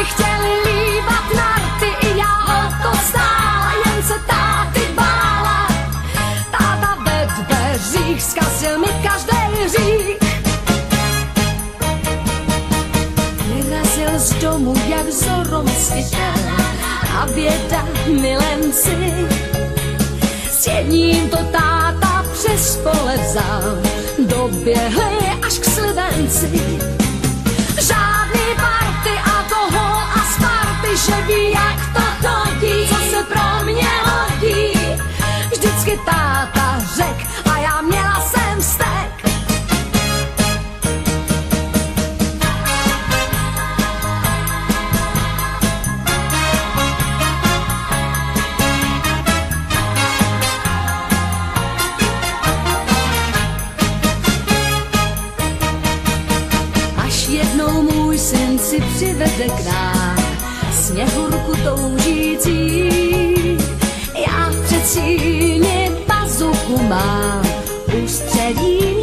si chtěli líbat narty, i já o to stála, jen se táty bála. Táta ve dveřích zkazil mi každý hřích. Vyrazil z domu jak Zoromskytel a běda milenci. S jedním to táta přes pole vzal, doběhli až k Slivenci. Žádný party, alkohol a Sparty, že ví, jak to chodí, co se pro mě hodí. Vždycky táta řek a já měla jsem vztek. Jednou můj syn si přivede k nám Sněhurku toužící. Já v předsíni bazuku mám, ústředí